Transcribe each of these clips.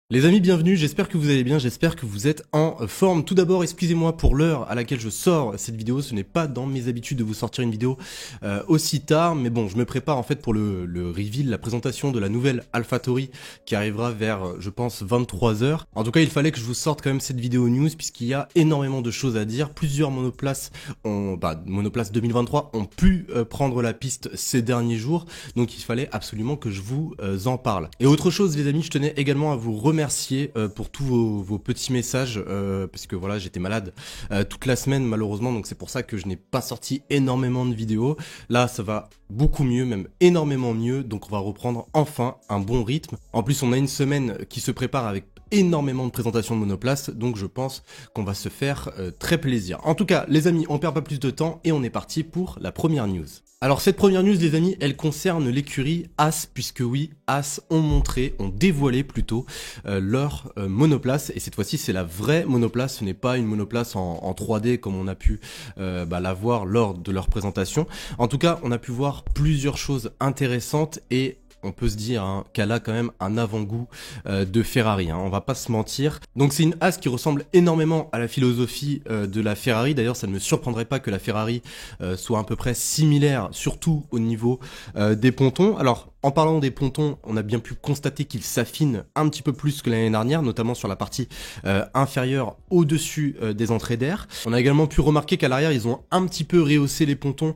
Les amis, bienvenue, j'espère que vous allez bien, j'espère que vous êtes en forme. Tout d'abord, excusez-moi pour l'heure à laquelle je sors cette vidéo, ce n'est pas dans mes habitudes de vous sortir une vidéo aussi tard, mais bon, je me prépare en fait pour le reveal, la présentation de la nouvelle AlphaTauri qui arrivera vers, je pense, 23 h. En tout cas, il fallait que je vous sorte quand même cette vidéo news puisqu'il y a énormément de choses à dire. Plusieurs monoplaces, monoplaces 2023 ont pu prendre la piste ces derniers jours, donc il fallait absolument que je vous en parle. Et autre chose les amis, je tenais également à vous remercier pour tous vos petits messages parce que voilà, j'étais malade toute la semaine malheureusement, donc c'est pour ça que je n'ai pas sorti énormément de vidéos. Là ça va beaucoup mieux, même énormément mieux, donc on va reprendre enfin un bon rythme. En plus on a une semaine qui se prépare avec énormément de présentations de monoplaces, donc je pense qu'on va se faire très plaisir. En tout cas les amis, on perd pas plus de temps et on est parti pour la première news. Alors cette première news les amis, elle concerne l'écurie As, puisque oui, As ont dévoilé plutôt leur monoplace, et cette fois-ci c'est la vraie monoplace, ce n'est pas une monoplace en 3D comme on a pu la voir lors de leur présentation. En tout cas on a pu voir plusieurs choses intéressantes et on peut se dire qu'elle a quand même un avant-goût de Ferrari, on va pas se mentir. Donc c'est une As qui ressemble énormément à la philosophie de la Ferrari. D'ailleurs ça ne me surprendrait pas que la Ferrari soit à peu près similaire, surtout au niveau des pontons. Alors en parlant des pontons, on a bien pu constater qu'ils s'affinent un petit peu plus que l'année dernière, notamment sur la partie inférieure au-dessus des entrées d'air. On a également pu remarquer qu'à l'arrière, ils ont un petit peu rehaussé les pontons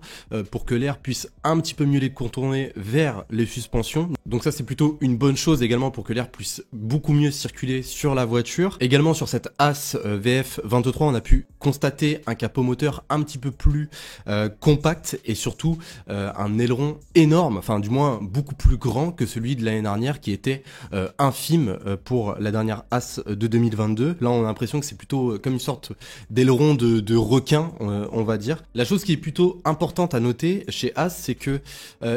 pour que l'air puisse un petit peu mieux les contourner vers les suspensions. Donc ça, c'est plutôt une bonne chose également pour que l'air puisse beaucoup mieux circuler sur la voiture. Également sur cette As VF23, on a pu constater un capot moteur un petit peu plus compact et surtout un aileron énorme, enfin du moins beaucoup plus grand que celui de l'année dernière qui était infime pour la dernière As de 2022. Là on a l'impression que c'est plutôt comme une sorte d'aileron de requin, on va dire. La chose qui est plutôt importante à noter chez As, c'est que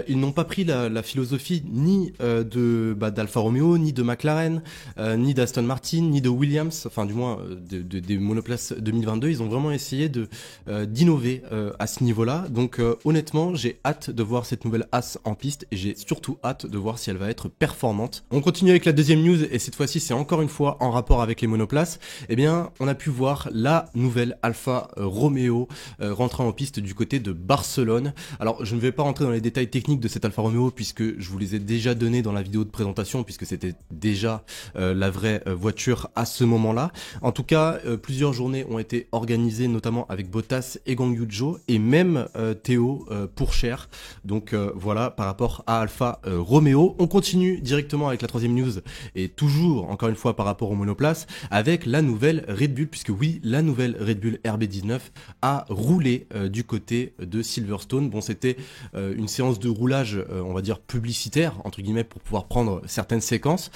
ils n'ont pas pris la philosophie ni d'Alfa Romeo, ni de McLaren, ni d'Aston Martin, ni de Williams, enfin du moins des monoplaces 2022. Ils ont vraiment essayé d'innover à ce niveau-là. Donc honnêtement, j'ai hâte de voir cette nouvelle As en piste et j'ai surtout hâte de voir si elle va être performante. On continue avec la deuxième news et cette fois-ci c'est encore une fois en rapport avec les monoplaces. Eh bien on a pu voir la nouvelle Alfa Romeo rentrer en piste du côté de Barcelone. Alors je ne vais pas rentrer dans les détails techniques de cette Alfa Romeo puisque je vous les ai déjà donnés dans la vidéo de présentation, puisque c'était déjà la vraie voiture à ce moment-là. En tout cas plusieurs journées ont été organisées notamment avec Bottas et Guan Yu Zhou et même Théo Pourchaire. Donc voilà par rapport à Alfa Romeo. On continue directement avec la troisième news et toujours encore une fois par rapport aux monoplaces avec la nouvelle Red Bull, puisque oui, la nouvelle Red Bull RB19 a roulé du côté de Silverstone. Bon, c'était une séance de roulage on va dire publicitaire entre guillemets pour pouvoir prendre certaines séquences.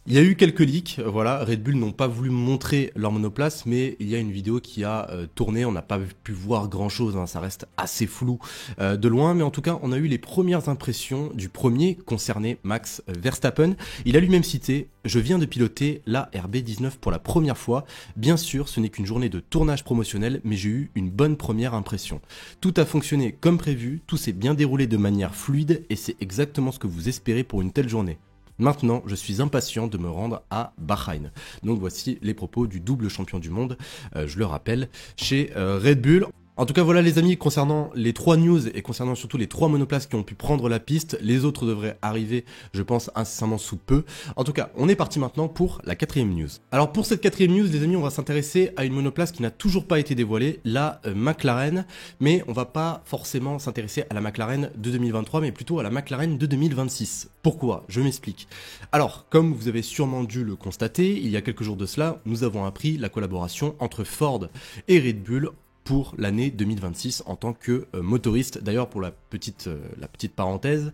Il y a eu quelques leaks, voilà, Red Bull n'ont pas voulu montrer leur monoplace, mais il y a une vidéo qui a tourné, on n'a pas pu voir grand chose, ça reste assez flou de loin, mais en tout cas on a eu les premières impressions du premier concerné, Max Verstappen. Il a lui-même cité: je viens de piloter la RB19 pour la première fois, bien sûr ce n'est qu'une journée de tournage promotionnel, mais j'ai eu une bonne première impression. Tout a fonctionné comme prévu, tout s'est bien déroulé de manière fluide et c'est exactement ce que vous espérez pour une telle journée. Maintenant, je suis impatient de me rendre à Bahreïn. Donc voici les propos du double champion du monde, je le rappelle, chez Red Bull. En tout cas voilà les amis, concernant les trois news et concernant surtout les trois monoplaces qui ont pu prendre la piste, les autres devraient arriver je pense incessamment sous peu. En tout cas on est parti maintenant pour la quatrième news. Alors pour cette quatrième news les amis, on va s'intéresser à une monoplace qui n'a toujours pas été dévoilée, la McLaren, mais on va pas forcément s'intéresser à la McLaren de 2023 mais plutôt à la McLaren de 2026. Pourquoi? Je m'explique. Alors comme vous avez sûrement dû le constater, il y a quelques jours de cela, nous avons appris la collaboration entre Ford et Red Bull pour l'année 2026 en tant que motoriste. D'ailleurs pour la petite parenthèse,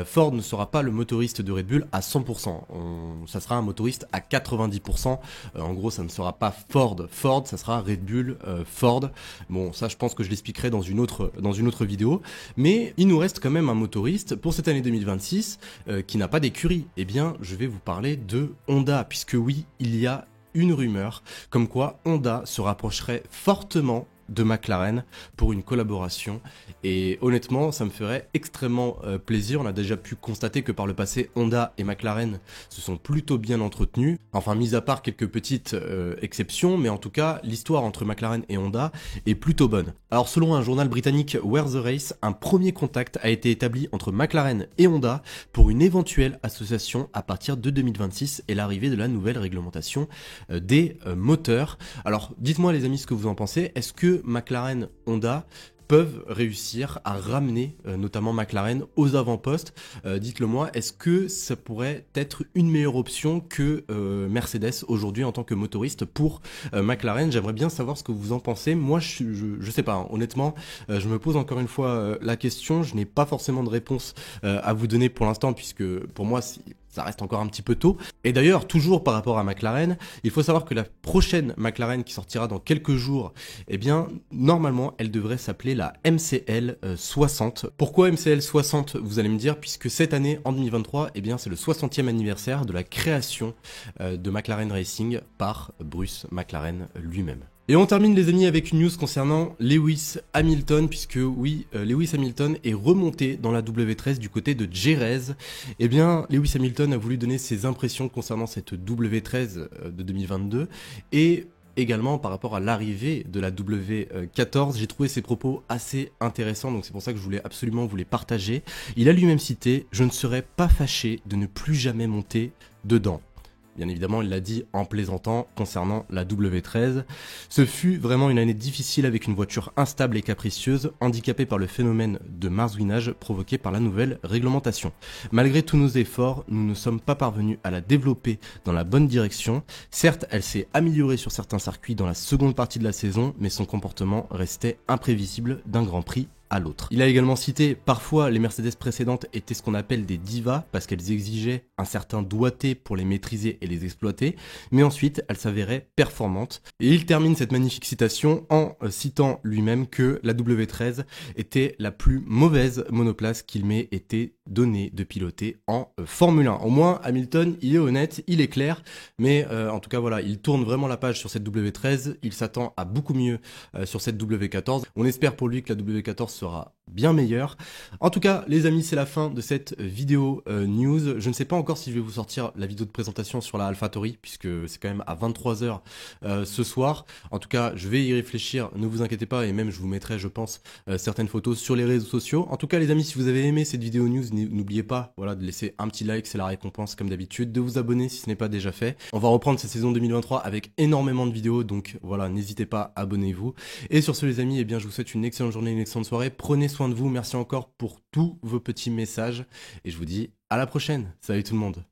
Ford ne sera pas le motoriste de Red Bull à 100%, ça sera un motoriste à 90%, en gros ça ne sera pas Ford, ça sera Red Bull Ford. Bon ça je pense que je l'expliquerai dans une autre vidéo, mais il nous reste quand même un motoriste pour cette année 2026 qui n'a pas d'écurie. Eh bien je vais vous parler de Honda, puisque oui il y a une rumeur comme quoi Honda se rapprocherait fortement de McLaren pour une collaboration. Et honnêtement, ça me ferait extrêmement plaisir. On a déjà pu constater que par le passé, Honda et McLaren se sont plutôt bien entretenus. Enfin, mis à part quelques petites exceptions, mais en tout cas, l'histoire entre McLaren et Honda est plutôt bonne. Alors, selon un journal britannique Where the Race, un premier contact a été établi entre McLaren et Honda pour une éventuelle association à partir de 2026 et l'arrivée de la nouvelle réglementation des moteurs. Alors, dites-moi les amis ce que vous en pensez. Est-ce que McLaren, Honda peuvent réussir à ramener notamment McLaren aux avant-postes? Dites-le moi, est-ce que ça pourrait être une meilleure option que Mercedes aujourd'hui en tant que motoriste pour McLaren? J'aimerais bien savoir ce que vous en pensez. Moi, je sais pas, hein. Honnêtement, je me pose encore une fois la question. Je n'ai pas forcément de réponse à vous donner pour l'instant, puisque pour moi, ça reste encore un petit peu tôt. Et d'ailleurs, toujours par rapport à McLaren, il faut savoir que la prochaine McLaren qui sortira dans quelques jours, eh bien, normalement, elle devrait s'appeler la MCL 60. Pourquoi MCL 60, vous allez me dire, puisque cette année, en 2023, eh bien, c'est le 60e anniversaire de la création de McLaren Racing par Bruce McLaren lui-même. Et on termine les amis avec une news concernant Lewis Hamilton, puisque oui, Lewis Hamilton est remonté dans la W13 du côté de Jerez. Eh bien, Lewis Hamilton a voulu donner ses impressions concernant cette W13 de 2022 et également par rapport à l'arrivée de la W14. J'ai trouvé ses propos assez intéressants, donc c'est pour ça que je voulais absolument vous les partager. Il a lui-même cité « Je ne serais pas fâché de ne plus jamais monter dedans ». Bien évidemment, il l'a dit en plaisantant concernant la W13. Ce fut vraiment une année difficile avec une voiture instable et capricieuse, handicapée par le phénomène de marsouinage provoqué par la nouvelle réglementation. Malgré tous nos efforts, nous ne sommes pas parvenus à la développer dans la bonne direction. Certes, elle s'est améliorée sur certains circuits dans la seconde partie de la saison, mais son comportement restait imprévisible d'un Grand Prix à l'autre. Il a également cité, parfois les Mercedes précédentes étaient ce qu'on appelle des divas parce qu'elles exigeaient un certain doigté pour les maîtriser et les exploiter, mais ensuite elles s'avéraient performantes. Et il termine cette magnifique citation en citant lui-même que la W13 était la plus mauvaise monoplace qu'il m'ait été donné de piloter en Formule 1. Au moins Hamilton, il est honnête, il est clair, mais en tout cas voilà, il tourne vraiment la page sur cette W13, il s'attend à beaucoup mieux sur cette W14. On espère pour lui que la W14 sera bien meilleur. En tout cas, les amis, c'est la fin de cette vidéo news. Je ne sais pas encore si je vais vous sortir la vidéo de présentation sur la AlphaTauri, puisque c'est quand même à 23h ce soir. En tout cas, je vais y réfléchir, ne vous inquiétez pas, et même je vous mettrai, je pense, certaines photos sur les réseaux sociaux. En tout cas, les amis, si vous avez aimé cette vidéo news, n'oubliez pas voilà, de laisser un petit like, c'est la récompense comme d'habitude, de vous abonner si ce n'est pas déjà fait. On va reprendre cette saison 2023 avec énormément de vidéos, donc voilà, n'hésitez pas, abonnez-vous. Et sur ce, les amis, eh bien, je vous souhaite une excellente journée, une excellente soirée. Prenez soin de vous, merci encore pour tous vos petits messages et je vous dis à la prochaine. Salut tout le monde.